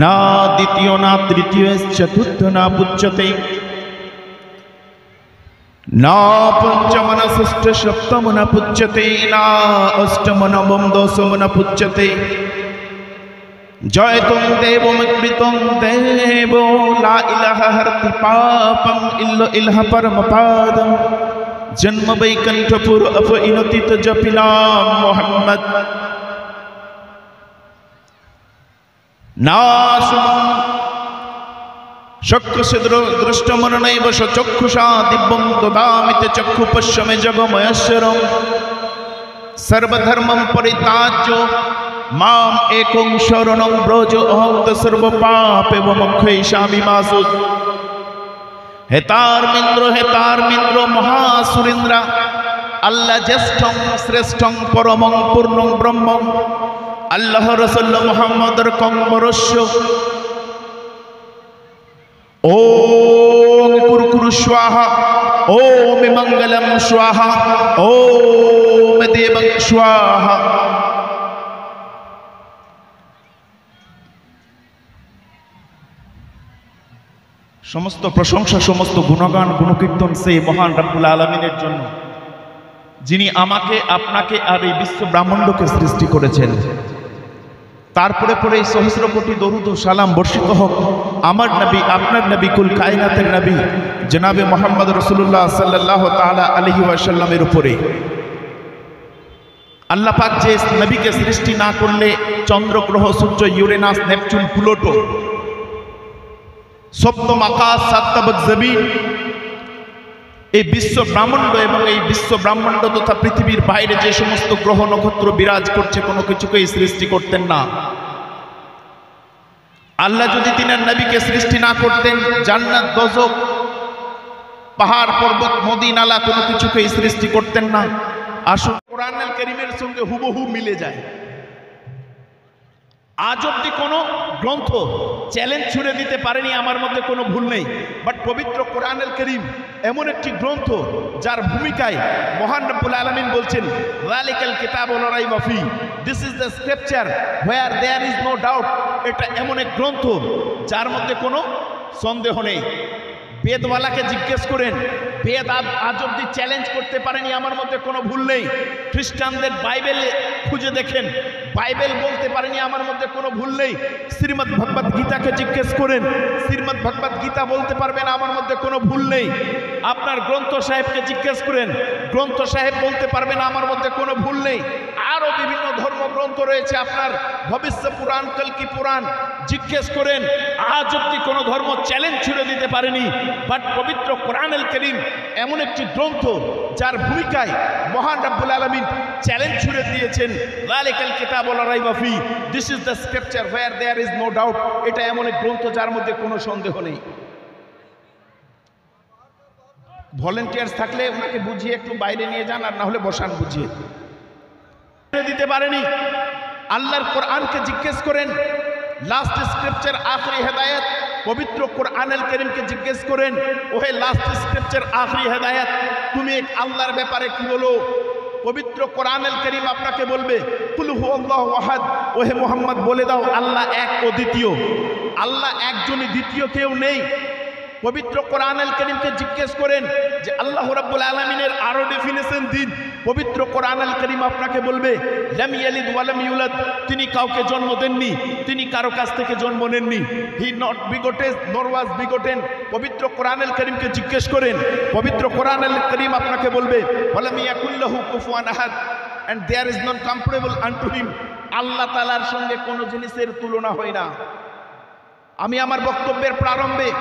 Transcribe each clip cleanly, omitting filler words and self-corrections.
না দ্বিতীয় না তৃতীয় চতুর্থ না পুচ্যতে না পঞ্চম না ষষ্ঠ সপ্তম না পুচ্যতে না অষ্টম নবম দশম না পুচ্যতে জয়তুম দেবমৃতং দেব লা ইলাহা হরতি পাপম ইল্লাহ পরমপাদম জন্ম বৈকুণ্ঠপুর অপইনতিত জপিনাম মোহাম্মদ নাশুমং চক্ষুষিদ্র দৃষ্টমননৈব চক্ষুষা দিব্যং দদামিতে চক্ষু পশ্যমে জগময়শ্বরম সর্বধর্মং পরিত্যাজ্য মাম একং শরণং ব্রজ অহং সর্বপাপে মোক্ষয়িষ্যামি মা সুত। হে তারমিন্দ্র মহাসুরেন্দ্র আল্লাহ জ্যেষ্ঠং শ্রেষ্ঠং পরমং পূর্ণং ব্রহ্মং আল্লাহ রসুল মুহাম্মদর কম্বরস্য ওম কুরকুরু স্বাহা ওম মঙ্গলম স্বাহা ওম দেবং স্বাহা। সমস্ত প্রশংসা সমস্ত গুণগান গুণকীর্তন সেই মহান রব্বুল আলামিনের জন্য, যিনি আমাকে আপনাকে আর এই বিশ্ব ব্রহ্মাণ্ডকে সৃষ্টি করেছেন। তারপরে পরে এই সহস্র কোটি দরুদ ও সালাম বর্ষিত হোক আমার নবী আপনার নবী কুল কায়নাতের নবী জনাবে মুহাম্মদ রাসূলুল্লাহ সাল্লাল্লাহু তাআলা আলাইহি ওয়াসাল্লামের উপরে। আল্লাহ পাক যে নবীকে সৃষ্টি না করলে চন্দ্র গ্রহ সূর্য ইউরেনাস নেপচুন প্লুটো সপ্তম আকাশ সাতবক জমিন এই বিশ্ব ব্রহ্মাণ্ড এবং এই বিশ্ব ব্রহ্মাণ্ড তথা পৃথিবীর বাইরে যে সমস্ত গ্রহ নক্ষত্র বিরাজ করছে কোনো কিছুকেই সৃষ্টি করতেন না। আল্লাহ যদি তিনার নবীকে সৃষ্টি না করতেন জান্নাত দোজখ পাহাড় পর্বত নদী নালা কোনো কিছুকেই সৃষ্টি করতেন না। আসুন কোরআনুল কারীমের সঙ্গে হুবহু মিলে যায়। আজ অব্দি কোনো গ্রন্থ চ্যালেঞ্জ ছুড়ে দিতে পারেনি আমার মধ্যে কোনো ভুল নেই, বাট পবিত্র কোরআনুল কারীম এমন একটি গ্রন্থ যার ভূমিকায় মহান রব্বুল আলামিন বলছেন যালিকাল কিতাবু লা রাইবা ফি, this is the scripture where there is no doubt. এটা এমন এক গ্রন্থ যার মধ্যে কোনো সন্দেহ নেই। বেদওয়ালাকে জিজ্ঞেস করেন, বেদ আজ অব্দি চ্যালেঞ্জ করতে পারেনি আমার মধ্যে কোনো ভুল নেই। খ্রিস্টানদের বাইবেলে খুঁজে দেখেন, বাইবেল বলতে পারেনি আমার মধ্যে কোনো ভুল নেই। শ্রীমদ্ ভগবত গীতাকে জিজ্ঞেস করেন, শ্রীমদ্ ভগবত গীতা বলতে পারবে না আমার মধ্যে কোনো ভুল নেই। আপনার গ্রন্থ সাহেবকে জিজ্ঞেস করেন, গ্রন্থ সাহেব বলতে পারবে না আমার মধ্যে কোনো ভুল নেই। আরও বিভিন্ন ধর্মগ্রন্থ রয়েছে, আপনার ভবিষ্য পুরাণ কল্কি পুরাণ জিজ্ঞেস করেন, আজ অব্দি কোনো ধর্ম চ্যালেঞ্জ ছুড়ে দিতে পারেনি। বাট পবিত্র কোরআনুল কারীম এমন একটি গ্রন্থ যার ভূমিকায় মহান রব্বুল আলামিন চ্যালেঞ্জ ছুড়ে দিয়েছেন, যালিকাল কিতাবু লা রাইবা ফি, this is the scripture where there is no doubt. এটা এমন এক গ্রন্থ যার মধ্যে কোনো সন্দেহ নেই। ভলেন্টিয়ার্স থাকলে ওনাকে বুঝিয়ে একটু বাইরে নিয়ে যান, আর না হলে বসান বুঝিয়ে দিতে পারেনি। আল্লাহর কোরআনকে জিজ্ঞেস করেন, লাস্ট স্ক্রিপচার আখরি হেদায়েত, পবিত্র কোরআনুল কারীমকে জিজ্ঞেস করেন, ওহে লাস্ট স্ক্রিপচার আখরি হেদায়েত, তুমি এক আল্লাহর ব্যাপারে কি বলো? পবিত্র কোরআনুল কারীম আপনাকে বলবে কুল হুয়াল্লাহু আহাদ, ওহে মুহাম্মদ বলে দাও আল্লাহ এক ও দ্বিতীয়, আল্লাহ একজনই, দ্বিতীয় কেউ নেই। পবিত্র কোরআনুল কারীমকে জিজ্ঞেস করেন যে আল্লাহ রাব্বুল আলামিনের আরো ডেফিনেশন দিন। পবিত্র কোরআনুল কারীম আপনাকে বলবে লাম ইয়ালিদ ওয়া লাম ইউলাদ, তিনি কাউকে জন্ম দেননি, তিনি কারো কাছ থেকে জন্ম নেননি। হি নট বিগটেড নর ওয়াজ বিগটেন। পবিত্র কোরআনুল কারীমকে জিজ্ঞেস করেন, পবিত্র কোরআনুল কারীম আপনাকে বলবে ওয়ালাম ইয়াকুল লাহু কুফুয়ান আহাদ, and there is none comparable unto him. Allah তাআলার সঙ্গে কোনো জিনিসের তুলনা হয় না। আমি আমার বক্তব্যের প্রারম্ভে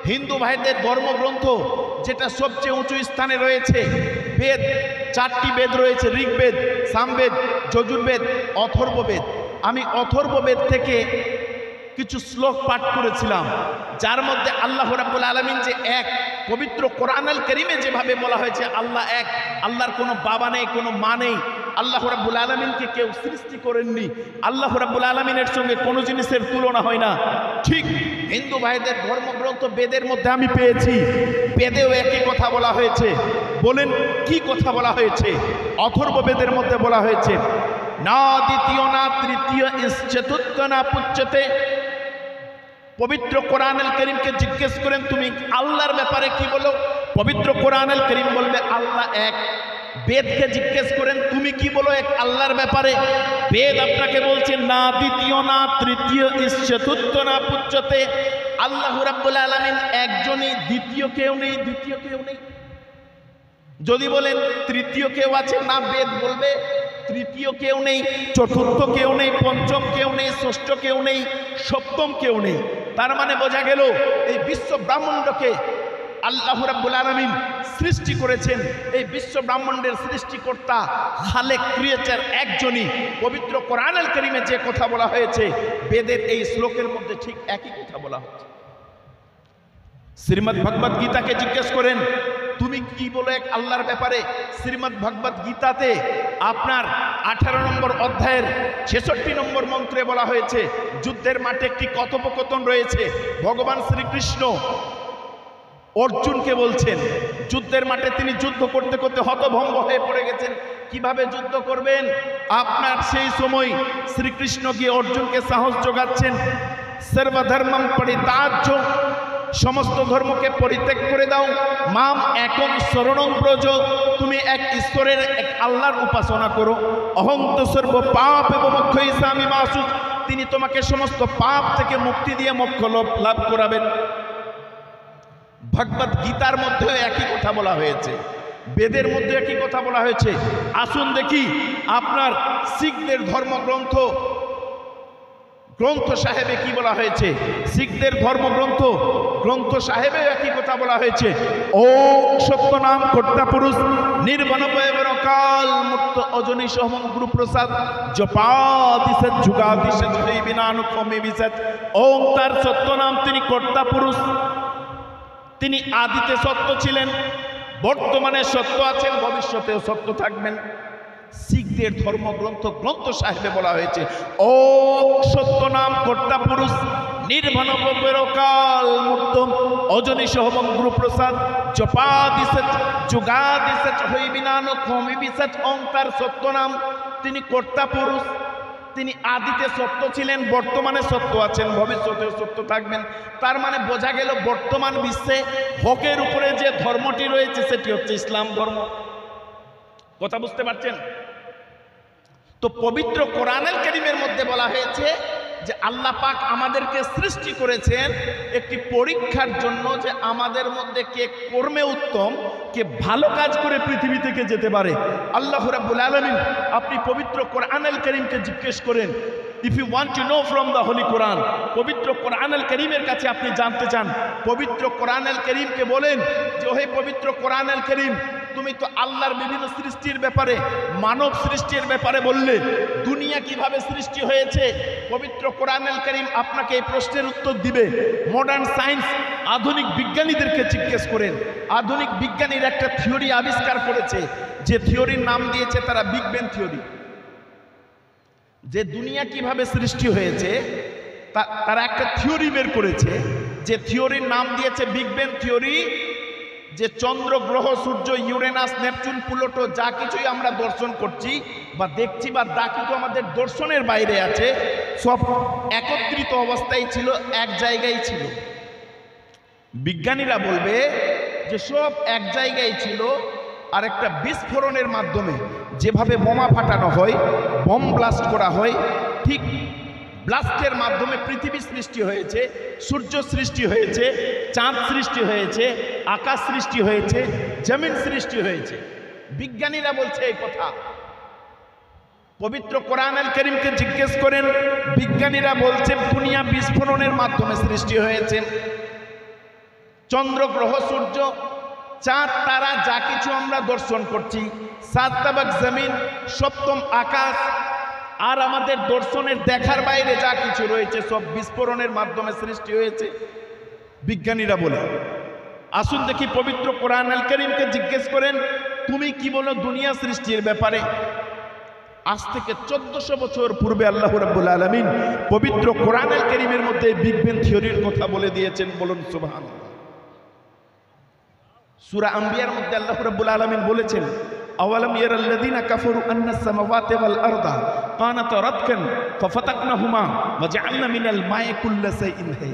হিন্দু ভাইদের ধর্মগ্রন্থ যেটা সবচেয়ে উঁচু স্থানে রয়েছে, বেদ, 4টি বেদ রয়েছে, ঋগ্বেদ, সামবেদ, যজুর্বেদ, অথর্ববেদ। আমি অথর্ববেদ থেকে কিছু শ্লোক পাঠ করেছিলাম, যার মধ্যে আল্লাহ রাব্বুল আলামিন যে এক, পবিত্র কোরআনুল কারীমে যেভাবে বলা হয়েছে আল্লাহ এক, আল্লাহর কোনো বাবা নেই, কোনো মা নেই, আল্লাহ রাব্বুল আলামিনকে কেউ সৃষ্টি করেননি, আল্লাহ রাব্বুল আলামিনের সঙ্গে কোনো জিনিসের তুলনা হয় না। ঠিক হিন্দু ভাইদের ধর্মগ্রন্থ বেদের মধ্যে আমি পেয়েছি, বেদেও একই কথা বলা হয়েছে। বলেন কি কথা বলা হয়েছে? অথর্ববেদের মধ্যে বলা হয়েছে না দ্বিতীয় না তৃতীয় চতুর্থ না পুচ্যতে পবিত্র কোরআনুল কারীমকে জিজ্ঞেস করেন তুমি আল্লাহর ব্যাপারে কি বলো, পবিত্র কোরআনুল কারীম বলবে আল্লাহ এক। বেদকে জিজ্ঞেস করেন তুমি কি বলো এক আল্লাহর ব্যাপারে, বেদ আপনাকে বলছে না দ্বিতীয় না তৃতীয় চতুর্থ না পুচ্ছতে, আল্লাহ রাব্বুল আলামিন একজনই, দ্বিতীয় কেউ নেই, দ্বিতীয় কেউ নেই। যদি বলেন তৃতীয় কেউ আছে, না বেদ বলবে তৃতীয় কেউ নেই, চতুর্থ কেউ নেই, পঞ্চম কেউ নেই, ষষ্ঠ কেউ নেই, সপ্তম কেউ নেই। তার মানে বোঝা গেল এই বিশ্ব ব্রহ্মাণ্ডকে আল্লাহ রাব্বুল আলামিন সৃষ্টি করেছেন। এই বিশ্ব ব্রহ্মাণ্ডের সৃষ্টিকর্তা খালেক ক্রিয়েটর একজনই। পবিত্র কোরআনুল কারীমে যে কথা বলা হয়েছে বেদের এই শ্লোকের মধ্যে ঠিক একই কথা বলা হচ্ছে। শ্রীমদ্ ভগবত গীতাকে জিজ্ঞেস করেন তুমি কি বলো এক আল্লাহর ব্যাপারে, শ্রীমদ্ ভগবত গীতাতে আপনার 18 নম্বর অধ্যায়ের 66 নম্বর মন্ত্রে বলা হয়েছে যুদ্ধের মাঠে একটি কথোপকথন রয়েছে। ভগবান শ্রীকৃষ্ণ অর্জুনকে বলছেন, যুদ্ধের মাঠে তিনি যুদ্ধ করতে করতে হতভম্ব হয়ে পড়ে গেছেন, কিভাবে যুদ্ধ করবেন। আপনার সেই সময় শ্রীকৃষ্ণ গিয়ে অর্জুনকে সাহস যোগাচ্ছেন, সর্বধর্মম পরিত্যাজ্য, সমস্ত ধর্মকে পরিত্যাগ করে দাও, মাম একম শরণং ব্রজ, তুমি এক ঈশ্বরের এক আল্লাহর উপাসনা করো, অহং তো সর্ব পাপ এবং মোক্ষয়িষ্যামি মা শুচ, তিনি তোমাকে সমস্ত পাপ থেকে মুক্তি দিয়ে মোক্ষ লাভ করাবেন। ভগবত গীতার মধ্যেও একই কথা বলা হয়েছে, বেদের মধ্যে একই কথা বলা হয়েছে। আসুন দেখি আপনার শিখদের ধর্মগ্রন্থ গ্রন্থ সাহেবে কি বলা হয়েছে। শিখদের ধর্মগ্রন্থ গ্রন্থ সাহেবে একই কথা বলা হয়েছে। ও সত্য নাম কর্তা পুরুষ নির্বাণকাল মুক্ত অজনী সহম গুরু প্রসাদ জপাদিসৎ যুগাদিসৎ বিনানুক্রমে বিসৎ। ওম তার সত্য নাম, তিনি কর্তা পুরুষ, তিনি আদিতে সত্য ছিলেন, বর্তমানে সত্য আছেন, ভবিষ্যতেও সত্য থাকবেন। শিখদের ধর্মগ্রন্থ গ্রন্থ সাহেবে বলা হয়েছে ও সত্য নাম কর্তা পুরুষ নির্বাণকাল মুক্ত অজনী সহম গুরু প্রসাদ জপাদিসৎ যুগাদিসৎ বিনানুক্রমে বিসৎ। ওম তার সত্য নাম, তিনি কর্তা পুরুষ, তিনি আদিতে সত্য ছিলেন, বর্তমানে সত্য আছেন, ভবিষ্যতেও সত্য থাকবেন। তার মানে বোঝা গেল বর্তমান বিশ্বে হকের উপরে যে ধর্মটি রয়েছে সেটি হচ্ছে ইসলাম ধর্ম। কথা বুঝতে পারছেন তো? পবিত্র কোরআনুল কারীমের মধ্যে বলা হয়েছে যে আল্লাহ পাক আমাদেরকে সৃষ্টি করেছেন একটি পরীক্ষার জন্য, যে আমাদের মধ্যে কে কর্মে উত্তম, কে ভালো কাজ করে পৃথিবী থেকে যেতে পারে। আল্লাহ রাব্বুল আলামিন আপনি পবিত্র কোরআনুল কারীমকে জিজ্ঞেস করেন, if you want to know from the holy Quran, পবিত্র কোরআনুল কারীমের কাছে আপনি জানতে চান, পবিত্র কোরআনুল কারীমকে বলেন যে হে পবিত্র কোরআনুল কারীম, তুমি তো আল্লাহর বিভিন্ন সৃষ্টির ব্যাপারে, মানব সৃষ্টির ব্যাপারে বললে, দুনিয়া কিভাবে সৃষ্টি হয়েছে। পবিত্র কোরআনুল কারীম আপনাকে এই প্রশ্নের উত্তর দিবে। মডার্ন সায়েন্স, আধুনিক বিজ্ঞানীদেরকে জিজ্ঞেস করেন, আধুনিক বিজ্ঞানীর একটা থিওরি আবিষ্কার করেছে, যে থিওরির নাম দিয়েছে তারা বিগ ব্যাং থিওরি। যে দুনিয়া কিভাবে সৃষ্টি হয়েছে তারা একটা থিওরি বের করেছে, যে থিওরির নাম দিয়েছে বিগ ব্যাং থিওরি। যে চন্দ্র, গ্রহ, সূর্য, ইউরেনাস, নেপচুন, প্লুটো যা কিছুই আমরা দর্শন করছি বা দেখছি বা যা কিছু আমাদের দর্শনের বাইরে আছে, সব একত্রিত অবস্থায় ছিল, এক জায়গায় ছিল। বিজ্ঞানীরা বলবে যে সব এক জায়গায় ছিল, আর একটা বিস্ফোরণের মাধ্যমে যেভাবে বোমা ফাটানো হয়, বম ব্লাস্ট করা হয়, ঠিক ব্লাস্টের মাধ্যমে পৃথিবী সৃষ্টি হয়েছে, সূর্য সৃষ্টি হয়েছে, চাঁদ সৃষ্টি হয়েছে, আকাশ সৃষ্টি হয়েছে, জমিন সৃষ্টি হয়েছে। বিজ্ঞানীরা বলছে এই কথা। পবিত্র কোরআনুল কারীমকে জিজ্ঞেস করেন, বিজ্ঞানীরা বলছে দুনিয়া বিস্ফোরণের মাধ্যমে সৃষ্টি হয়েছে। চন্দ্র, গ্রহ, সূর্য, চাঁদ, তারা যা কিছু আমরা দর্শন করছি, সাত তাবাক জমিন, সপ্তম আকাশ, আর আমাদের দর্শনের দেখার বাইরে যা কিছু রয়েছে সব বিস্ফোরণের মাধ্যমে সৃষ্টি হয়েছে, বিজ্ঞানীরা বলে। আসুন দেখি পবিত্র কোরআনুল কারীমকে জিজ্ঞেস করেন, তুমি কি বলো দুনিয়া সৃষ্টির ব্যাপারে। আজ থেকে 1400 বছর পূর্বে আল্লাহ রাব্বুল আলামিন পবিত্র কোরআনুল কারীমের মধ্যে বিগ ব্যাং থিওরির কথা বলে দিয়েছেন। বলুন সুবহানাল্লাহ। সূরা আম্বিয়ার মধ্যে আল্লাহ রাব্বুল আলামিন বলেছেন, আওয়ালাম ইয়ারাল্লাযীনা কাফারু আন্নাস সামাওয়াতি ওয়াল আরদা কানাতা রাতকান ফাফাতাকনাহুমা ওয়া জাআলনা মিনাল মাই কুল্লা শাইইন হাই।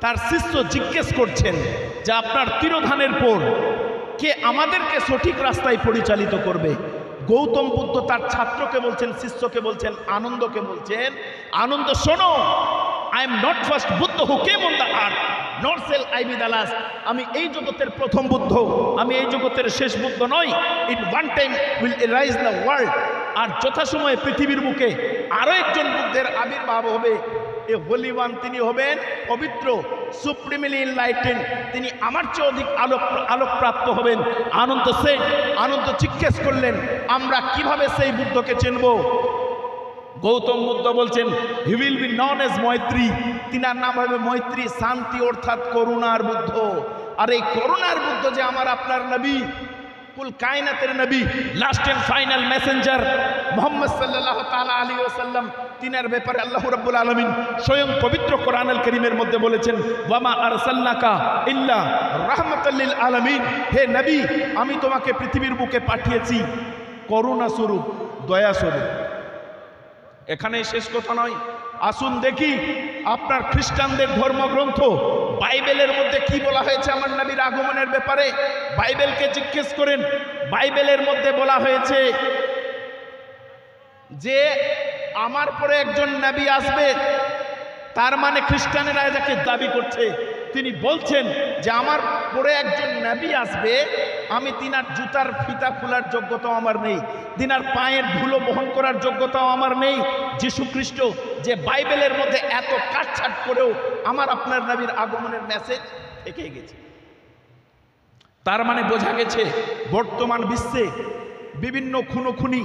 তার শিষ্য জিজ্ঞেস করছেন যে আপনার তিরোধানের পর কে আমাদেরকে সঠিক রাস্তায় পরিচালিত করবে। গৌতম বুদ্ধ তার ছাত্রকে বলছেন, শিষ্যকে বলছেন, আনন্দকে বলছেন, আনন্দ শোনো, I am not first Buddha who came on the earth not shall I be the last. আমি এই জগতের প্রথম বুদ্ধ, আমি এই জগতের শেষ বুদ্ধ নই। In one time will arise the world. আর যথাসময়ে পৃথিবীর বুকে আরো একজন বুদ্ধের আবির্ভাব হবে। এ হোলি ওয়ান, তিনি হবেন পবিত্র, সুপ্রিমলি এনলাইটেন, তিনি আমার চেয়ে অধিক আলোকপ্রাপ্ত হবেন। আনন্দ জিজ্ঞেস করলেন আমরা কিভাবে সেই বুদ্ধকে চিনব? গৌতম বুদ্ধ বলছেন he will be known as মৈত্রী, তিনার নাম হবে মৈত্রী, শান্তি অর্থাৎ করুণার বুদ্ধ। আর এই করুণার বুদ্ধ যে আমার আপনার নবী, কুল কায়নাতের নবী, last and final messenger Muhammad সাল্লাল্লাহু তাআলা আলাইহি ওয়াসাল্লাম, তিনার ব্যাপারে আল্লাহ রাব্বুল আলামিন স্বয়ং পবিত্র কোরআনুল কারীমের মধ্যে বলেছেন ওয়ামা আরসালনাকা ইল্লা রাহমাতাল লিল আলামিন, হে নবী আমি তোমাকে পৃথিবীর বুকে পাঠিয়েছি করুণা স্বরূপ, দয়া স্বরূপ। এখানেই শেষ কথা নয়, আসুন দেখি আপনার খ্রিস্টানদের ধর্মগ্রন্থ বাইবেলের মধ্যে কি বলা হয়েছে আমার নবীর আগমনের ব্যাপারে। বাইবেলকে জিজ্ঞেস করেন, বাইবেলের মধ্যে বলা হয়েছে যে আমার পরে একজন নবী আসবে। তার মানে খ্রিস্টানেরা যাকে দাবি করছে তিনি বলছেন যে আমার পরে একজন নবী আসবে, আমি তিনার জুতার ফিতা খোলার যোগ্যতাও আমার নেই, তিনার পায়ের ধুলো বহন করার যোগ্যতাও আমার নেই। যীশু খ্রিস্ট যে বাইবেলের মধ্যে এত কাটছাট করেও আমার আপনার নবীর আগমনের মেসেজ থেকে গেছে। তার মানে বোঝা গেছে বর্তমান বিশ্বে বিভিন্ন খুনোখুনি,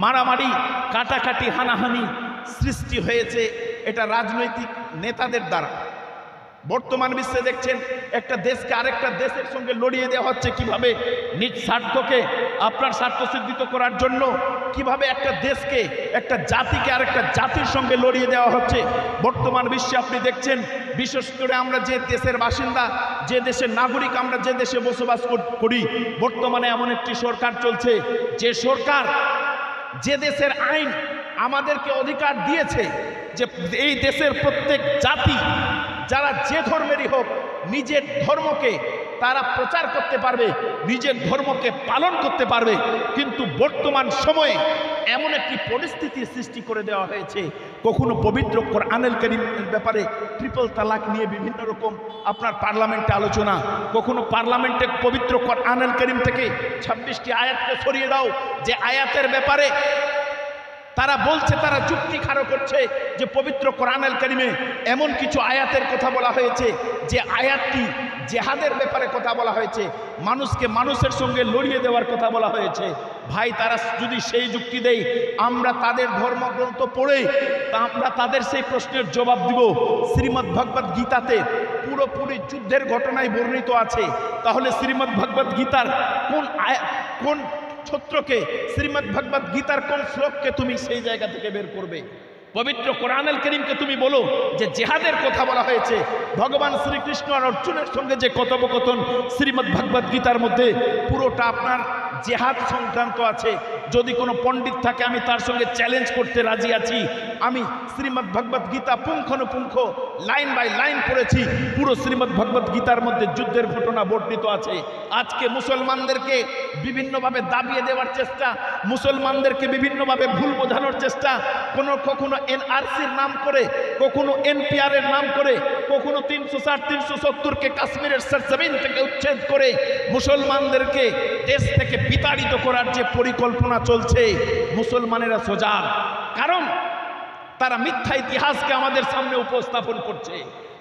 মারামারি, কাটাকাটি, হানাহানি সৃষ্টি হয়েছে এটা রাজনৈতিক নেতাদের দ্বারা। বর্তমান বিশ্বে দেখছেন একটা দেশকে আরেকটা দেশের সঙ্গে লড়িয়ে দেওয়া হচ্ছে কিভাবে, নিজ স্বার্থকে আপনার স্বার্থ সিদ্ধিত করার জন্য কিভাবে একটা দেশকে, একটা জাতিকে আরেকটা জাতির সঙ্গে লড়িয়ে দেওয়া হচ্ছে। বর্তমান বিশ্বে আপনি দেখছেন, বিশেষ করে আমরা যে দেশের বাসিন্দা, যে দেশের নাগরিক, আমরা যে দেশে বসবাস করি, বর্তমানে এমন একটি সরকার চলছে যে সরকার, যে দেশের আইন আমাদেরকে অধিকার দিয়েছে যে এই দেশের প্রত্যেক জাতি যারা যে ধর্মেরই হোক নিজের ধর্মকে তারা প্রচার করতে পারবে, নিজের ধর্মকে পালন করতে পারবে। কিন্তু বর্তমান সময়ে এমন একটি পরিস্থিতি সৃষ্টি করে দেওয়া হয়েছে, কখনো পবিত্র কোরআনুল কারীমের ব্যাপারে ট্রিপল তালাক নিয়ে বিভিন্ন রকম আপনার পার্লামেন্টে আলোচনা, কখনো পার্লামেন্টে পবিত্র কোরআনুল কারীম থেকে 26টি আয়াতকে সরিয়ে দাও, যে আয়াতের ব্যাপারে তারা বলছে, তারা যুক্তি খাড়ো করছে যে পবিত্র কোরআনুল কারীমে এমন কিছু আয়াতের কথা বলা হয়েছে যে আয়াতটি জেহাদের ব্যাপারে কথা বলা হয়েছে, মানুষকে মানুষের সঙ্গে লড়িয়ে দেওয়ার কথা বলা হয়েছে। ভাই তারা যদি সেই যুক্তি দেয়, আমরা তাদের ধর্মগ্রন্থ পড়ে আমরা তাদের সেই প্রশ্নের জবাব দিব। শ্রীমদ্ ভগবদ গীতাতে পুরোপুরি যুদ্ধের ঘটনায় বর্ণিত আছে। তাহলে শ্রীমদ্ ভগবদ গীতার কোন ছত্রকে, শ্রীমদ্ ভগবদ গীতার কোন শ্লোককে তুমি সেই জায়গা থেকে বের করবে? পবিত্র কোরআনুল কারীমকে তুমি বলো যে জেহাদের কথা বলা হয়েছে, ভগবান শ্রীকৃষ্ণ আর অর্জুনের সঙ্গে যে কথোপকথন শ্রীমদ্ ভগবদ গীতার মধ্যে পুরোটা আপনার জেহাদ সংক্রান্ত আছে। যদি কোনো পণ্ডিত থাকে আমি তার সঙ্গে চ্যালেঞ্জ করতে রাজি আছি। আমি শ্রীমদ্ ভগবদ গীতা পুঙ্খানুপুঙ্খ লাইন বাই লাইন পড়েছি, পুরো শ্রীমদ্ ভগবদ গীতার মধ্যে যুদ্ধের ঘটনা বর্ণিত আছে। আজকে মুসলমানদেরকে বিভিন্নভাবে দাবিয়ে দেওয়ার চেষ্টা, মুসলমানদেরকে বিভিন্নভাবে ভুল বোঝানোর চেষ্টা, কখনো এনআরসির নাম করে, কখনো এনপিআর এর নাম করে, কখনো 360 370কে কাশ্মীরের সরজমিন থেকে উচ্ছেদ করে মুসলমানদেরকে দেশ থেকে বিতাড়িত করার যে পরিকল্পনা চলছে, মুসলমানেরা সজাগ। কারণ তারা মিথ্যা ইতিহাসকে আমাদের সামনে উপস্থাপন করছে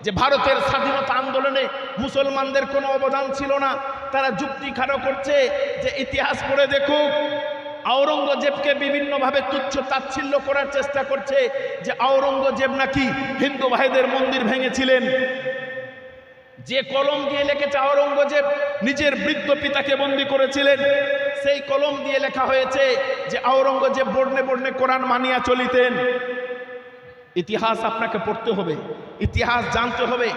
যে ভারতের স্বাধীনতা আন্দোলনে মুসলমানদের কোনো অবদান ছিল না। তারা যুক্তি খাড়ো করছে যে ইতিহাস পড়ে দেখুক। আওরঙ্গজেবকে বিভিন্নভাবে তুচ্ছ তাচ্ছিল্য করার চেষ্টা করছে যে আওরঙ্গজেব নাকি হিন্দু ভাইদের মন্দির ভেঙেছিলেন। যে কলম দিয়ে লিখেছে আওরঙ্গজেব নিজের বৃদ্ধ পিতাকে বন্দী করেছিলেন, সেই কলম দিয়ে লেখা হয়েছে যে আওরঙ্গজেব বর্ণে বর্ণে কোরআন মানিয়া চলিতেন। ইতিহাস আপনাকে পড়তে হবে, ইতিহাস জানতে হবে।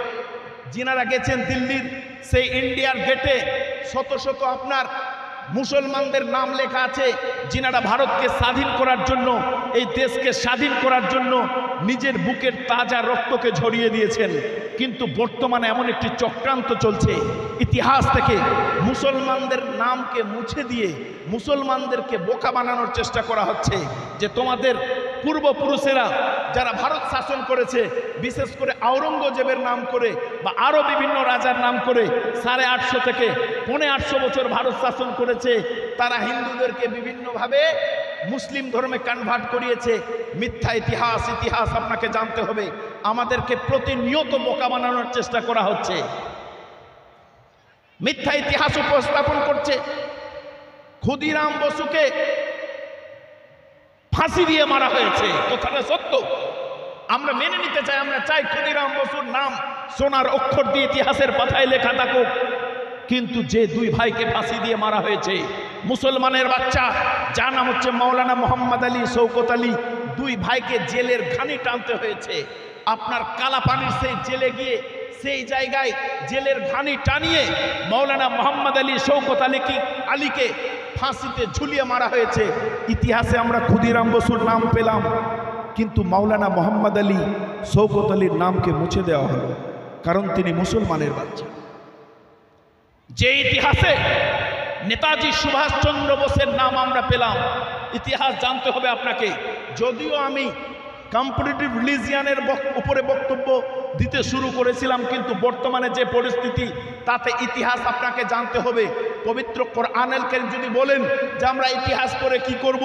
যিনারা গেছেন দিল্লির সেই ইন্ডিয়ার গেটে শত শত আপনার মুসলমানদের নাম লেখা আছে যিনারা ভারতকে স্বাধীন করার জন্য, এই দেশকে স্বাধীন করার জন্য নিজের বুকের তাজা রক্তকে ঝরিয়ে দিয়েছেন। কিন্তু বর্তমানে এমন একটি চক্রান্ত চলছে, ইতিহাস থেকে মুসলমানদের নামকে মুছে দিয়ে মুসলমানদেরকে বোকা বানানোর চেষ্টা করা হচ্ছে যে তোমাদের পূর্বপুরুষেরা যারা ভারত শাসন করেছে, বিশেষ করে আওরঙ্গজেবের নাম করে বা আরও বিভিন্ন রাজার নাম করে 850 থেকে 850 বছর ভারত শাসন করেছে, তারা হিন্দুদেরকে বিভিন্নভাবে মুসলিম ধর্মে কনভার্ট করিয়েছে। মিথ্যা ইতিহাস, ইতিহাস আপনাকে জানতে হবে। আমাদেরকে প্রতিনিয়ত বোকা বানানোর চেষ্টা করা হচ্ছে, মিথ্যা ইতিহাস উপস্থাপন করছে। ক্ষুদিরাম বসুকে ফাঁসি দিয়ে মারা হয়েছে, কথাটা সত্য, আমরা মেনে নিতে চাই। আমরা চাই ক্ষুদিরাম বসুর নাম সোনার অক্ষর দিয়ে ইতিহাসের পাতায় লেখা থাকুক। কিন্তু যে দুই ভাইকে ফাঁসি দিয়ে মারা হয়েছে, মুসলমানের বাচ্চা যার নাম হচ্ছে মাওলানা মোহাম্মদ আলী, শওকত আলী, দুই ভাইকে জেলের ঘানি টানতে হয়েছে। আপনার কালাপানির সেই জেলে গিয়ে সেই জায়গায় জেলের ঘানি টানিয়ে মাওলানা মোহাম্মদ আলী, শওকত আলীকে ফাঁসিতে ঝুলিয়ে মারা হয়েছে। ইতিহাসে আমরা ক্ষুদিরাম বসুর নাম পেলাম, কিন্তু মাওলানা মোহাম্মদ আলী, শওকত আলীর নামকে মুছে দেওয়া হলো, কারণ তিনি মুসলমানের বাচ্চা। যে ইতিহাসে নেতাজি সুভাষচন্দ্র বোসের নাম আমরা পেলাম, ইতিহাস জানতে হবে আপনাকে। যদিও আমি কম্পারেটিভ রিলিজিয়ানের উপরে বক্তব্য দিতে শুরু করেছিলাম, কিন্তু বর্তমানে যে পরিস্থিতি তাতে ইতিহাস আপনাকে জানতে হবে। পবিত্র কোরআনুল কারীম যদি বলেন যে আমরা ইতিহাস পড়ে কি করব,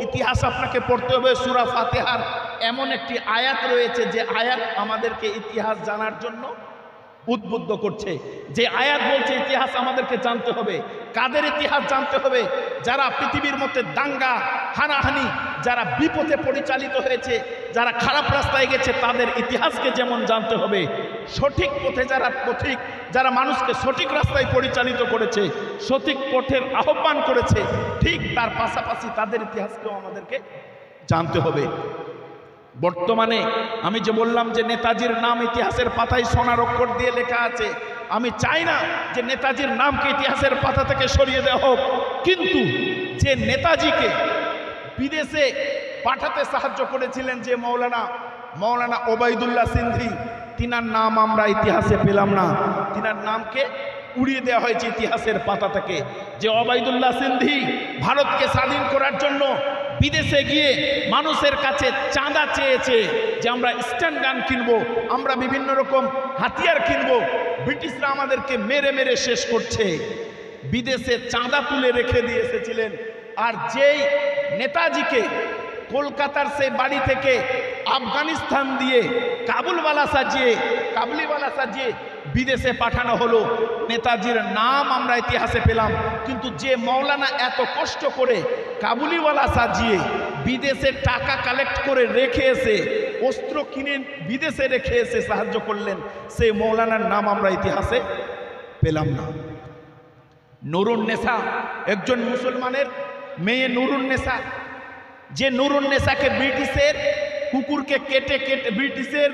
ইতিহাস আপনাকে পড়তে হবে। সূরা ফাতিহার এমন একটি আয়াত রয়েছে যে আয়াত আমাদেরকে ইতিহাস জানার জন্য উদ্বুদ্ধ করছে, যে আয়াত বলছে ইতিহাস আমাদেরকে জানতে হবে। কাদের ইতিহাস জানতে হবে? যারা পৃথিবীর মধ্যে দাঙ্গা হানাহানি, যারা বিপথে পরিচালিত হয়েছে, যারা খারাপ রাস্তায় গেছে, তাদের ইতিহাসকে যেমন জানতে হবে, সঠিক পথে যারা পথিক, যারা মানুষকে সঠিক রাস্তায় পরিচালিত করেছে, সঠিক পথের আহ্বান করেছে, ঠিক তার পাশাপাশি তাদের ইতিহাসকেও আমাদেরকে জানতে হবে। বর্তমানে আমি যে বললাম যে নেতাজির নাম ইতিহাসের পাতায় সোনার অক্ষর দিয়ে লেখা আছে, আমি চাই না যে নেতাজির নামকে ইতিহাসের পাতা থেকে সরিয়ে দেওয়া হোক, কিন্তু যে নেতাজিকে বিদেশে পাঠাতে সাহায্য করেছিলেন যে মৌলানা ওবায়দুল্লাহ সিন্ধি, তিনার নাম আমরা ইতিহাসে পেলাম না, তিনার নামকে উড়িয়ে দেওয়া হয়েছে ইতিহাসের পাতা থেকে। যে ওবায়দুল্লাহ সিন্ধি ভারতকে স্বাধীন করার জন্য বিদেশে গিয়ে মানুষের কাছে চাঁদা চেয়েছে যে আমরা স্ট্যান্ড গান কিনবো, আমরা বিভিন্ন রকম হাতিয়ার কিনবো, ব্রিটিশরা আমাদেরকে মেরে মেরে শেষ করছে, বিদেশে চাঁদা তুলে রেখে দিয়ে এসেছিলেন। আর যেই নেতাজিকে কলকাতার সেই বাড়ি থেকে আফগানিস্তান দিয়ে কাবুলিওয়ালা সাজিয়ে বিদেশে পাঠানো হলো, নেতাজির নাম আমরা ইতিহাসে পেলাম। কিন্তু যে মৌলানা এত কষ্ট করে কাবুলিওয়ালা সাজিয়ে বিদেশে টাকা কালেক্ট করে রেখে এসে অস্ত্র কিনে বিদেশে রেখে এসে সাহায্য করলেন, সেই মৌলানার নাম আমরা ইতিহাসে পেলাম না। নুরুন্নেসা একজন মুসলমানের মেয়ে, নুরুন্নেসা, যে নুরুন্নেসাকে ব্রিটিশের কুকুরকে কেটে ব্রিটিশের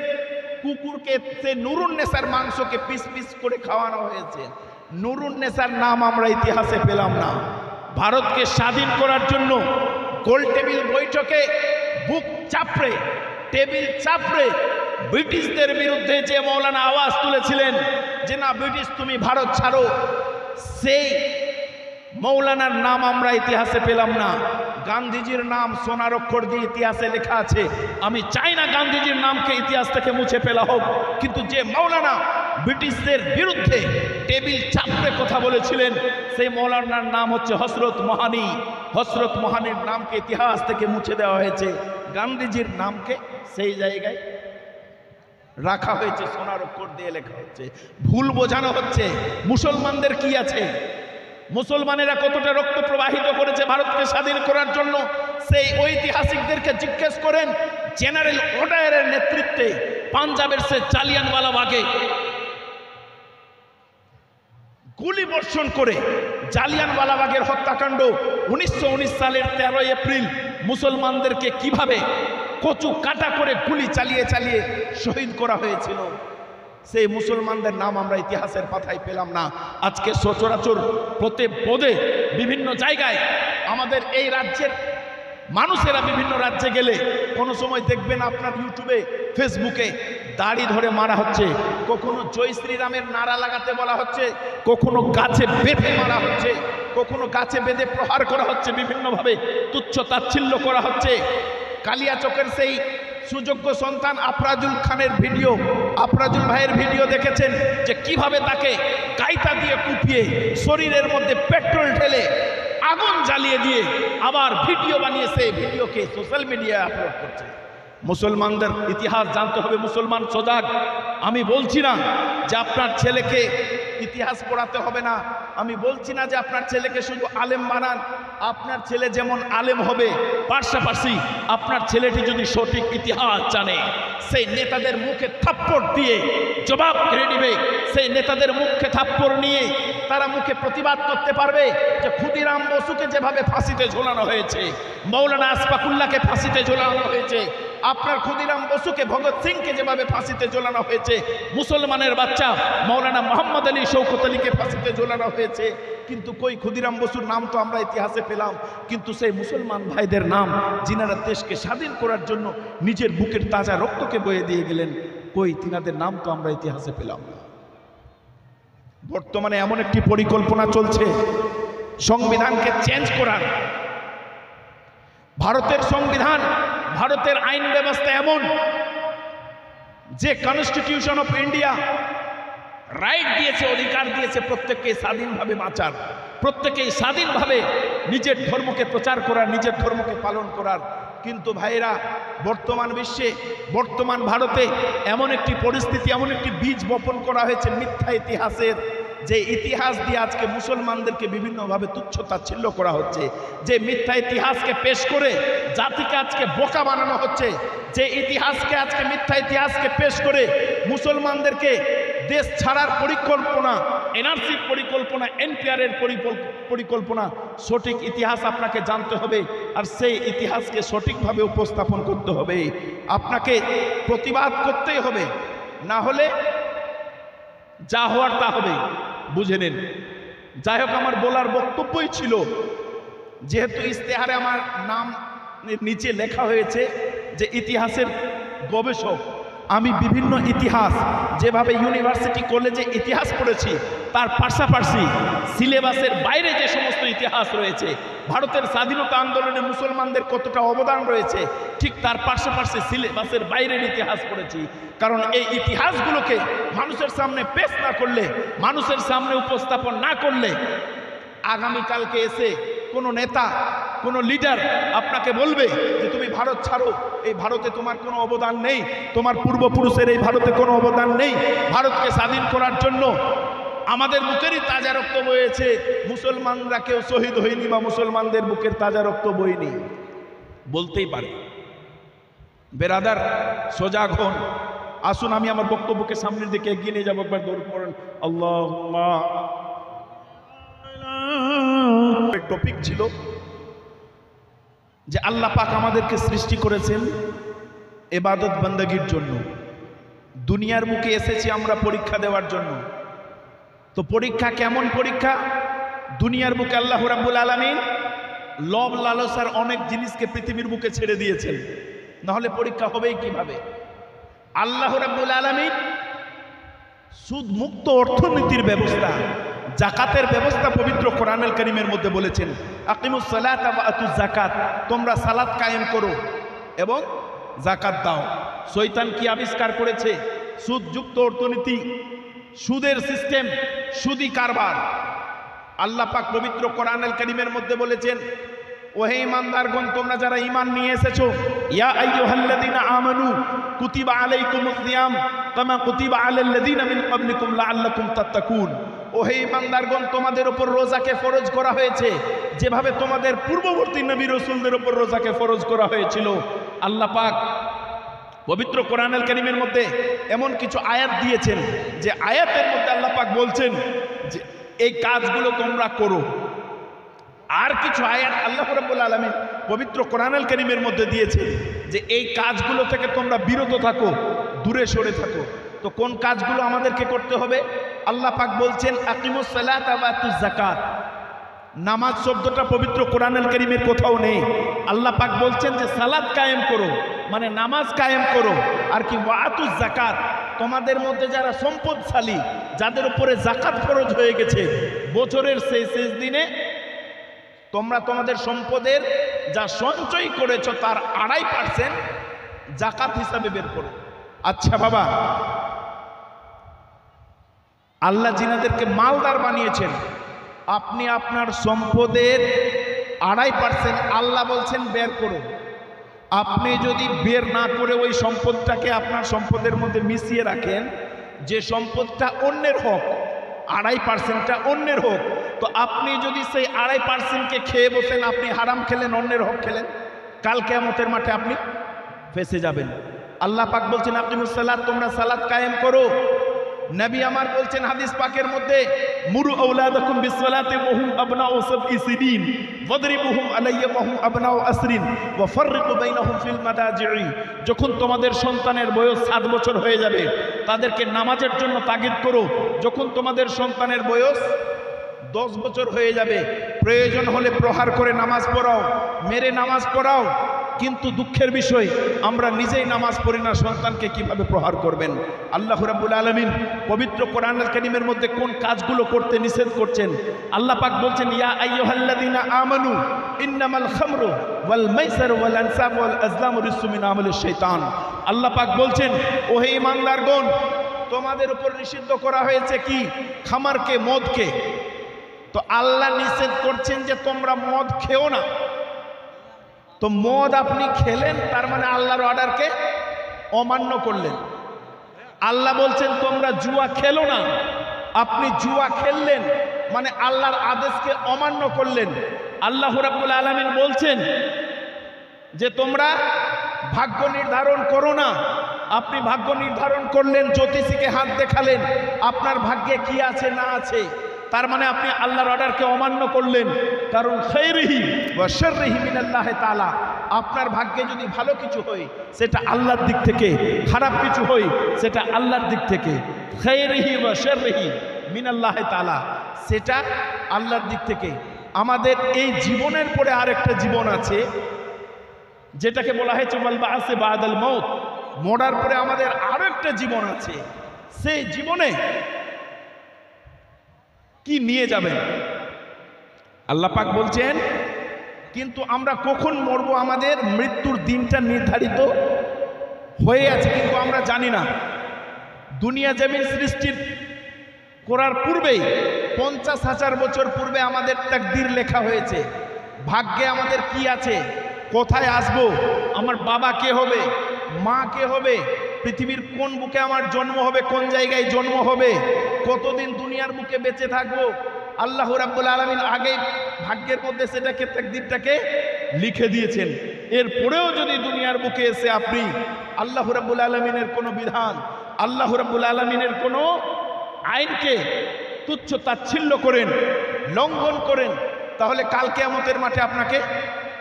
কুকুরকে সে নুরুন্নেসার মাংসকে পিস পিস করে খাওয়ানো হয়েছে, নুরুন্নেসার নাম আমরা ইতিহাসে পেলাম না। ভারতকে স্বাধীন করার জন্য গোল টেবিল বৈঠকে বুক চাপড়ে টেবিল চাপড়ে ব্রিটিশদের বিরুদ্ধে যে মৌলানা আওয়াজ তুলেছিলেন যে না ব্রিটিশ তুমি ভারত ছাড়ো, সেই মৌলানার নাম আমরা ইতিহাসে পেলাম না। গান্ধীজির নাম সোনার অক্ষর দিয়ে ইতিহাসে লেখা আছে, আমি চাই না গান্ধীজির নামকে ইতিহাস থেকে মুছে ফেলা হোক, কিন্তু যে মৌলানা ব্রিটিশদের বিরুদ্ধে টেবিল চাপড়ে কথা বলেছিলেন সেই মৌলানার নাম হচ্ছে হযরত মহানি। হযরত মহানির নামকে ইতিহাস থেকে মুছে দেওয়া হয়েছে, গান্ধীজির নামকে সেই জায়গায় রাখা হয়েছে, সোনার অক্ষর দিয়ে লেখা হচ্ছে। ভুল বোঝানো হচ্ছে। মুসলমানদের কি আছে? মুসলমানেরা কতটা রক্ত প্রবাহিত করেছে ভারতকে স্বাধীন করার জন্য, সেই ঐতিহাসিকদেরকে জিজ্ঞেস করেন। জেনারেল ওডায়ারের নেতৃত্বে পাঞ্জাবের সে জালিয়ানওয়ালাবাগে গুলি বর্ষণ করে জালিয়ানওয়ালাবাগের হত্যাকাণ্ড 1919 সালের 13 এপ্রিল মুসলমানদেরকে কিভাবে কচু কাটা করে গুলি চালিয়ে চালিয়ে শহীদ করা হয়েছিল। সেই মুসলমানদের নাম আমরা ইতিহাসের পাতায় পেলাম না। আজকে সচরাচর প্রত্যেক পদে বিভিন্ন জায়গায় আমাদের এই রাজ্যের মানুষেরা বিভিন্ন রাজ্যে গেলে কোনো সময় দেখবেন আপনার ইউটিউবে ফেসবুকে দাড়ি ধরে মারা হচ্ছে, কখনো জয় শ্রীরামের নারা লাগাতে বলা হচ্ছে, কখনো গাছে বেঁধে মারা হচ্ছে, কখনো গাছে বেঁধে প্রহার করা হচ্ছে, বিভিন্নভাবে তুচ্ছ তাচ্ছিল্য করা হচ্ছে। কালিয়াচকের সেই সুযোগ্য সন্তান আফরাজুল খানের ভিডিও, আফরাজুল ভাইয়ের ভিডিও দেখেছেন যে কিভাবে তাকে কাইতা দিয়ে কুপিয়ে শরীরের মধ্যে পেট্রোল ঢেলে আগুন জ্বালিয়ে দিয়ে আবার ভিডিও বানিয়ে সেই ভিডিওকে সোশ্যাল মিডিয়ায় আপলোড করছে। মুসলমানদের ইতিহাস জানতে হবে, মুসলমান সজাগ। আমি বলছি না যে আপনার ছেলেকে ইতিহাস পড়াতে হবে না, আমি বলছি না যে আপনার ছেলেকে শুধু আলেম বানান। আপনার ছেলে যেমন আলেম হবে, পাশাপাশি আপনার ছেলেটি যদি সঠিক ইতিহাস জানে, সেই নেতাদের মুখে থাপ্পড় দিয়ে জবাব কেড়ে নেবে, সেই নেতাদের মুখে থাপ্পড় নিয়ে তারা মুখে প্রতিবাদ করতে পারবে যে ক্ষুদিরাম বসুকে যেভাবে ফাঁসিতে ঝোলানো হয়েছে, মৌলানা আশফাকুল্লাহকে ফাঁসিতে ঝোলানো হয়েছে, আপনার ক্ষুদিরাম বসুকে, ভগৎ সিংকে যেভাবে ফাঁসিতে ঝোলানো হয়েছে, মুসলমানের বাচ্চা মৌলানা মোহাম্মদ আলী, শৌকত আলীকে ফাঁসিতে ঝোলানো হয়েছে। কিন্তু কই ক্ষুদিরাম বসুর নাম তো আমরা ইতিহাসে পেলাম, কিন্তু সেই মুসলমান ভাইদের নাম যিনারা দেশকে স্বাধীন করার জন্য নিজের বুকের তাজা রক্তকে বয়ে দিয়ে গেলেন, কই তিনাদের নাম তো আমরা ইতিহাসে পেলাম না। বর্তমানে এমন একটি পরিকল্পনা চলছে সংবিধানকে চেঞ্জ করার। ভারতের সংবিধান, ভারতের আইন ব্যবস্থা এমন যে কনস্টিটিউশন অফ ইন্ডিয়া রাইট দিয়েছে, অধিকার দিয়েছে প্রত্যেককে স্বাধীনভাবে বাঁচার, প্রত্যেকেই স্বাধীনভাবে নিজের ধর্মকে প্রচার করার, নিজের ধর্মকে পালন করার। কিন্তু ভাইরা, বর্তমান বিশ্বে, বর্তমান ভারতে এমন একটি পরিস্থিতি, এমন একটি বীজ বপন করা হয়েছে মিথ্যা ইতিহাসের, যে ইতিহাস দিয়ে আজকে মুসলমানদেরকে বিভিন্নভাবে তুচ্ছ তাচ্ছিল্য করা হচ্ছে, যে মিথ্যা ইতিহাসকে পেশ করে জাতিকে আজকে বোকা বানানো হচ্ছে, যে ইতিহাসকে আজকে মিথ্যা ইতিহাসকে পেশ করে মুসলমানদেরকে দেশ ছাড়ার পরিকল্পনা, এনআরসির পরিকল্পনা, এনপিআরের পরিকল্পনা। সঠিক ইতিহাস আপনাকে জানতে হবে, আর সেই ইতিহাসকে সঠিকভাবে উপস্থাপন করতে হবে। আপনাকে প্রতিবাদ করতেই হবে, না হলে যা হওয়ার তা হবে, বুঝে নিন। যাই হোক, আমার বলার বক্তব্যই ছিল, যেহেতু ইশতেহারে আমার নাম নিচে লেখা হয়েছে যে ইতিহাসের গবেষক, আমি বিভিন্ন ইতিহাস যেভাবে ইউনিভার্সিটি কলেজে ইতিহাস পড়েছি, তার পাশাপাশি সিলেবাসের বাইরে যে সমস্ত ইতিহাস রয়েছে, ভারতের স্বাধীনতা আন্দোলনে মুসলমানদের কতটা অবদান রয়েছে, ঠিক তার পাশাপাশি সিলেবাসের বাইরের ইতিহাস পড়েছি। কারণ এই ইতিহাসগুলোকে মানুষের সামনে পেশ না করলে, মানুষের সামনে উপস্থাপন না করলে, আগামীকালকে এসে কোনো নেতা, কোনো লিডার আপনাকে বলবে যে তুমি ভারত ছাড়ো, এই ভারতে তোমার কোনো অবদান নেই, তোমার পূর্বপুরুষের এই ভারতে কোনো অবদান নেই, ভারতকে স্বাধীন করার জন্য আমাদের বুকেরই তাজা রক্ত বয়েছে, মুসলমানরা কেউ শহীদ হয়নি বা মুসলমানদের বুকের তাজা রক্ত বইনি, বলতেই পারে। বেরাদার, সজাগ হন। আসুন আমি আমার বক্তব্যকে সামনের দিকে এগিয়ে নিয়ে যাবো। একবার দৌড় পড়েন আল্লাহুম্মা। টপিক ছিল যে আল্লাহ পাক আমাদেরকে সৃষ্টি করেছেন ইবাদত বন্দেগীর জন্য। দুনিয়ার মুখে এসেছি আমরা পরীক্ষা দেওয়ার জন্য। তো পরীক্ষা কেমন পরীক্ষা? দুনিয়ার বুকে আল্লাহ রাব্বুল আলামিন লোভ লালসার অনেক জিনিসকে পৃথিবীর বুকে ছেড়ে দিয়েছেন, নাহলে পরীক্ষা হবেই কিভাবে? আল্লাহ রাব্বুল আলামিন সুদ মুক্ত অর্থনীতির ব্যবস্থা, জাকাতের ব্যবস্থা পবিত্র কোরআনুল কারীমের মধ্যে বলেছেন, আকিমুস সালাতা ওয়া আতুজ যাকাত, তোমরা সালাত কায়েম করো এবং যাকাত দাও। শয়তান কি আবিষ্কার করেছে? সুদযুক্ত অর্থনীতি, সুদের সিস্টেম, সুদি কারবার। আল্লাহ পাক পবিত্র কোরআনুল কারীমের মধ্যে বলেছেন, ওহে ঈমানদারগণ, তোমরা যারা ঈমান নিয়ে এসেছো, ইয়া আইয়ুহাল্লাযীনা আমানু কুতিবা আলাইকুমুস সিয়াম কামা কুতিবা আলাল্লাযীনা মিন ক্বাবলিকুম লাআল্লাকুম তাত্তাকুন। ওহে ঈমানদারগণ, তোমাদের উপর রোজাকে ফরজ করা হয়েছে যেভাবে তোমাদের পূর্ববর্তী নবী রাসূলদের উপর রোজাকে ফরজ করা হয়েছিল। আল্লাহ পাক পবিত্র কোরআনুল কারীমের মধ্যে এমন কিছু আয়াত দিয়েছেন যে আয়াতের মধ্যে আল্লাহ পাক বলছেন যে এই কাজগুলো তোমরা করো। আর কিছু আয়াত আল্লাহ রাব্বুল আলামিন পবিত্র কোরআনুল কারীমের মধ্যে দিয়েছে যে এই কাজগুলো থেকে তোমরা বিরত থাকো, দূরে সরে থাকো। তো তো কোন কাজগুলো আমাদেরকে করতে হবে? আল্লাহ পাক বলছেন আকিমুস সালাতা ওয়া আতুজ যাকাত। নামাজ শব্দটা পবিত্র কোরআনুল কারীমের কোথাও নেই। আল্লাহ পাক বলছেন যে সালাত কায়েম করো, মানে নামাজ কায়েম করো। আর কি ওয়া আতুজ যাকাত, তোমাদের মধ্যে যারা সম্পদশালী, যাদের উপরে যাকাত ফরজ হয়ে গেছে, বছরের শেষ দিনে তোমরা তোমাদের সম্পদের যা সঞ্চয় করেছো তার 2.5% যাকাত হিসাবে বের করো। আচ্ছা বাবা, আল্লাহ জিনাদেরকে মালদার বানিয়েছেন, আপনি আপনার সম্পদের 2.5% আল্লাহ বলছেন বের করো। আপনি যদি বের না করে ওই সম্পদটাকে আপনার সম্পদের মধ্যে মিশিয়ে রাখেন, যে সম্পদটা অন্যের হোক, 2.5%টা অন্যের হোক, তো আপনি যদি সেই 2.5%কে খেয়ে বসেন, আপনি হারাম খেলেন, অন্যের হক খেলেন, কাল কিয়ামতের মাঠে আপনি ফেঁসে যাবেন। আল্লাহ পাক বলছেন আকিমুস সালাত, তোমরা সালাত কায়েম করো। নবী আমার বলছেন হাদিস পাকের মধ্যে, মুরু আওলাদাকুম বিসসালাতি ওয়া হুম আবনাউ সাবঈ সিনিন ওয়াদরিবুহুম আলাইয়া ওয়া হুম আবনাউ আসরিন ওয়া ফাররিকু বাইনাহুম ফিল মাদাজি'i। যখন তোমাদের সন্তানের বয়স 7 বছর হয়ে যাবে, তাদেরকে নামাজের জন্য তাগিদ করো। যখন তোমাদের সন্তানের বয়স 10 বছর হয়ে যাবে, প্রয়োজন হলে প্রহার করে নামাজ পড়াও, মেরে নামাজ পড়াও। কিন্তু দুঃখের বিষয়, আমরা নিজেই নামাজ পড়ি না, সন্তানকে কিভাবে প্রহার করবেন? আল্লাহ রাব্বুল আলামিন পবিত্র কোরআনুল কারীমের মধ্যে কোন কাজগুলো করতে নিষেধ করছেন? আল্লাহ পাক বলছেন ইয়া আইয়ুহাল্লাযীনা আমানু ইন্নামাল খামরু ওয়াল মাইসিরু ওয়াল আনসাবু ওয়াল আজলামু রিজসুম মিন আমালিশ শাইতান। আল্লাহ পাক বলছেন ও হে ঈমানদারগণ, তোমাদের উপর নিষিদ্ধ করা হয়েছে কি? খামারকে, মদকে। তো আল্লাহ নিষেধ করছেন যে তোমরা মদ খেও না। তো মদ আপনি খেলেন, তার মানে আল্লাহর অর্ডারকে অমান্য করলেন। আল্লাহ বলছেন তোমরা জুয়া খেলো না, আপনি জুয়া খেললেন, মানে আল্লাহর আদেশকে অমান্য করলেন। আল্লাহ রাব্বুল আলামিন বলছেন যে তোমরা ভাগ্য নির্ধারণ করো না, আপনি ভাগ্য নির্ধারণ করলেন, জ্যোতিষীকে হাত দেখালেন, আপনার ভাগ্যে কি আছে না আছে, তার মানে আপনি আল্লাহর অর্ডারকে অমান্য করলেন। কারণ খায়রিহি ওয়া শাররিহি মিনাল্লাহি তাআলা, আপনার ভাগ্যে যদি ভালো কিছু হয় সেটা আল্লাহর দিক থেকে, খারাপ কিছু হয় সেটা আল্লাহর দিক থেকে। খায়রিহি ওয়া শাররিহি মিনাল্লাহি তাআলা, সেটা আল্লাহর দিক থেকে। আমাদের এই জীবনের পরে আরেকটা জীবন আছে, যেটাকে বলা হয়েছে ওয়াল বা'সে বা'দাল মাউত, মরার পরে আমাদের আরেকটা জীবন আছে। সেই জীবনে কি নিয়ে যাবেন? আল্লাহ পাক বলছেন কিন্তু আমরা কখন মরবো, আমাদের মৃত্যুর দিনটা নির্ধারিত হয়ে আছে, কিন্তু আমরা জানি না। দুনিয়া জমিন সৃষ্টির করার পূর্বেই 50,000 বছর পূর্বে আমাদের তাকদীর লেখা হয়েছে। ভাগ্যে আমাদের কি আছে, কোথায় আসবো, আমার বাবা কে হবে, মা কে হবে, পৃথিবীর কোন বুকে আমার জন্ম হবে, কোন জায়গায় জন্ম হবে, কতদিন দুনিয়ার বুকে বেঁচে থাকবো, আল্লাহ রাব্বুল আলামিন আগে ভাগ্যের মধ্যে সেটাকে, তাকদীরটাকে লিখে দিয়েছেন। এরপরেও যদি দুনিয়ার বুকে এসে আপনি আল্লাহ রাব্বুল আলামিনের কোনো বিধান, আল্লাহ রাব্বুল আলামিনের কোনো আইনকে তুচ্ছ তাচ্ছিল্য করেন, লঙ্ঘন করেন, তাহলে কাল কিয়ামতের মাঠে আপনাকে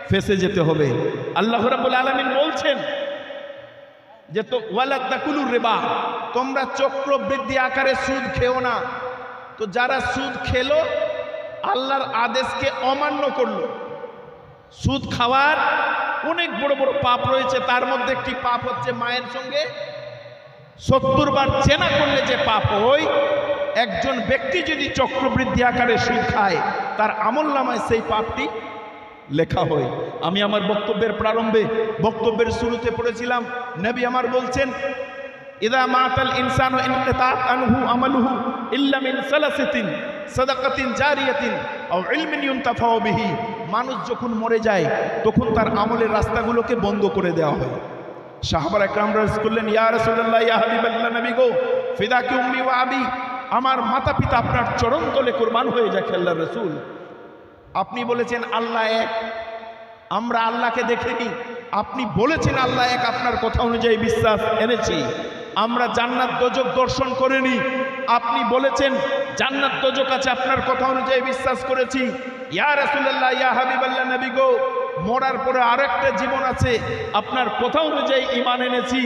ফেঁসে যেতে হবে। আল্লাহ রাব্বুল আলামিন বলছেন যে তো ওয়ালা তাকুলুর রিবা, তোমরা চক্রবৃদ্ধি আকারে সুদ খেও না। তো যারা সুদ খেলো, আল্লাহর আদেশকে অমান্য করলো। সুদ খাওয়ার অনেক বড় বড় পাপ রয়েছে, তার মধ্যে একটি পাপ হচ্ছে মায়ের সঙ্গে 70 বার চেনা করলে যে পাপ হয়। একজন ব্যক্তি যদি চক্রবৃদ্ধি আকারে সুদ খায়, তার আমলনামায় সেই পাপটি লেখা হয়। আমি আমার বক্তব্যের প্রারম্ভে, বক্তব্যের শুরুতে পড়েছিলাম, নবী আমার বলছেন ইদা মাতাল ইনসানু ইনকিতাত আনহু আমালুহু ইল্লা মিন সালাসাতিন সাদাকাতিন জারিয়াতিন আও ইলমিন ইউনতাফাউ বিহি। মানুষ যখন মরে যায় তখন তার আমলের রাস্তাগুলোকে বন্ধ করে দেওয়া হয়। সাহাবায়ে কেরামরা আরজ করলেন ইয়া রাসূলুল্লাহ, ইয়া হাবিবাল্লাহ, নবী গো, ফিদাকি উম্মি ওয়া আবি, আমার মাতা পিতা আপনার চরণ তলে কুরবান হয়ে যাক আল্লাহর রাসূল। আপনি বলেছেন আল্লাহ এক, আমরা আল্লাহকে দেখিনি। আপনি বলেছেন আল্লাহ এক, আপনার কথা অনুযায়ী বিশ্বাস এনেছি। আমরা জান্নাত দোজক দর্শন করিনি, আপনি বলেছেন জান্নাত দোজক আছে, আপনার কথা অনুযায়ী বিশ্বাস করেছি। ইয়া রাসূলুল্লাহ, ইয়া হাবিবাল্লাহ, নবী গো, মরার পরে আরেকটা জীবন আছে, আপনার কথা অনুযায়ী ঈমান এনেছি।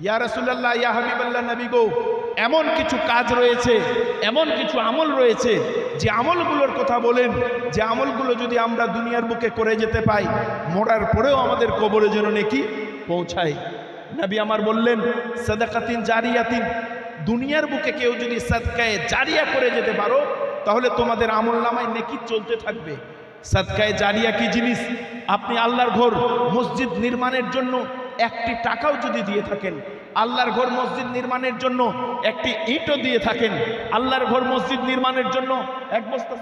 ইয়া রাসূলুল্লাহ, ইয়া হাবিবাল্লাহ, নবী গো, এমন কিছু কাজ রয়েছে, এমন কিছু আমল রয়েছে, যে আমলগুলোর কথা বলেন, যে আমলগুলো যদি আমরা দুনিয়ার বুকে করে যেতে পাই, মরার পরেও আমাদের কবরে যেন নেকি পৌঁছায়। নবী আমার বললেন, সাদাকাতিন জারিয়াতিন, দুনিয়ার বুকে কেউ যদি সাদকায়ে জারিয়া করে যেতে পারো, তাহলে তোমাদের আমল নামায় নেকি চলতে থাকবে। সাদকায়ে জারিয়া কি জিনিস? আপনি আল্লাহর ঘর মসজিদ নির্মাণের জন্য একটি টাকাও যদি দিয়ে থাকেন, আল্লাহর ঘর মসজিদ নির্মাণের জন্য একটি ইটও দিয়ে থাকেন, আল্লাহর ঘর মসজিদ নির্মাণের জন্য এক বস্তা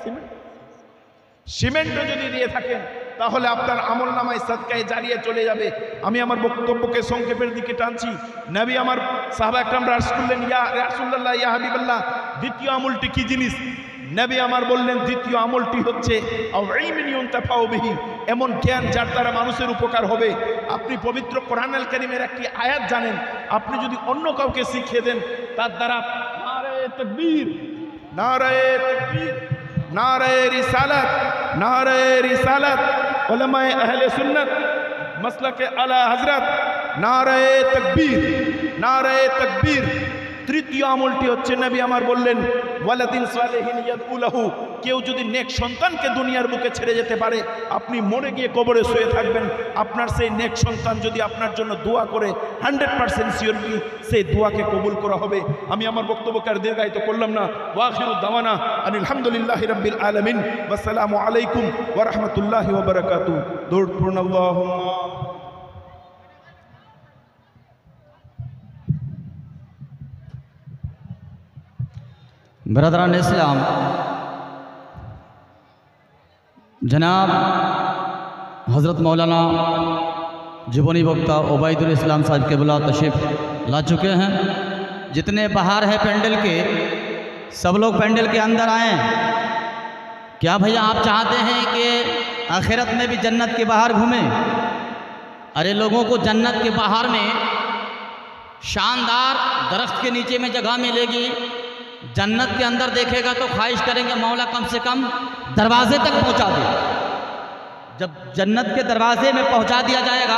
সিমেন্টও যদি দিয়ে থাকেন, তাহলে আপনার আমল নামায় সাদকায়ে জারিয়া চলে যাবে। আমি আমার বক্তব্যকে সংক্ষেপের দিকে টানছি। নবী আমার সাহাবা একরামরা আরজ করলেন, ইয়া রাসূলুল্লাহ, ইয়া হাবিবাল্লাহ, দ্বিতীয় আমলটি কি জিনিস? নবী আমার বললেন, দ্বিতীয় আমলটি হচ্ছে এমন জ্ঞান যার দ্বারা মানুষের উপকার হবে। আপনি পবিত্র কোরআনুল কারীমের একটি আয়াত জানেন, আপনি যদি অন্য কাউকে শিখিয়ে দেন, তার দ্বারা নারায়ে তাকবীর, নারায়ে তাকবীর, নারায়ে রিসালাত, নারায়ে রিসালাত, উলামায়ে আহলে সুন্নাত মাসলাকে আলা হযরত, নারায়ে তাকবীর, নারায়ে তাকবীর। তৃতীয় আমলটি হচ্ছে, নবী আমার বললেন, ওয়ালাদিন সালেহিন ইয়াদউ লাহু, কেউ যদি নেক সন্তানকে দুনিয়ার বুকে ছেড়ে যেতে পারে, আপনি মরে গিয়ে কবরে শুয়ে থাকবেন, আপনার সেই নেক সন্তান যদি আপনার জন্য দোয়া করে, 100% সিওরলি সেই দোয়াকে কবুল করা হবে। আমি আমার বক্তব্যকে আর দীর্ঘায়িত করলাম না। ওয়াখিরু দাওয়ানা আনিল হামদুলিল্লাহি রাব্বিল আলামিন, ওয়াসসালামু আলাইকুম ওয়া রাহমাতুল্লাহি ওয়া বারাকাতুহু। দরুদ পড়ুন আল্লাহুম্মা। बरदरान इस्लाम, जनाब हज़रत मौलाना जुबानी वक्ता उबैदुल इस्लाम साहब के बुला तशरीफ़ ला चुके हैं। जितने बाहर हैं पेंडल के, सब लोग पेंडल के अंदर आएँ। क्या भैया आप चाहते हैं कि आखिरत में भी जन्नत के बाहर घूमें? अरे लोगों को जन्नत के बाहर में शानदार दरख्त के नीचे में जगह मिलेगी, जन्नत के अंदर देखेगा तो ख्वाहिश करेंगे मौला कम से कम दरवाजे तक पहुंचा दे। जब जन्नत के दरवाजे में पहुंचा दिया जाएगा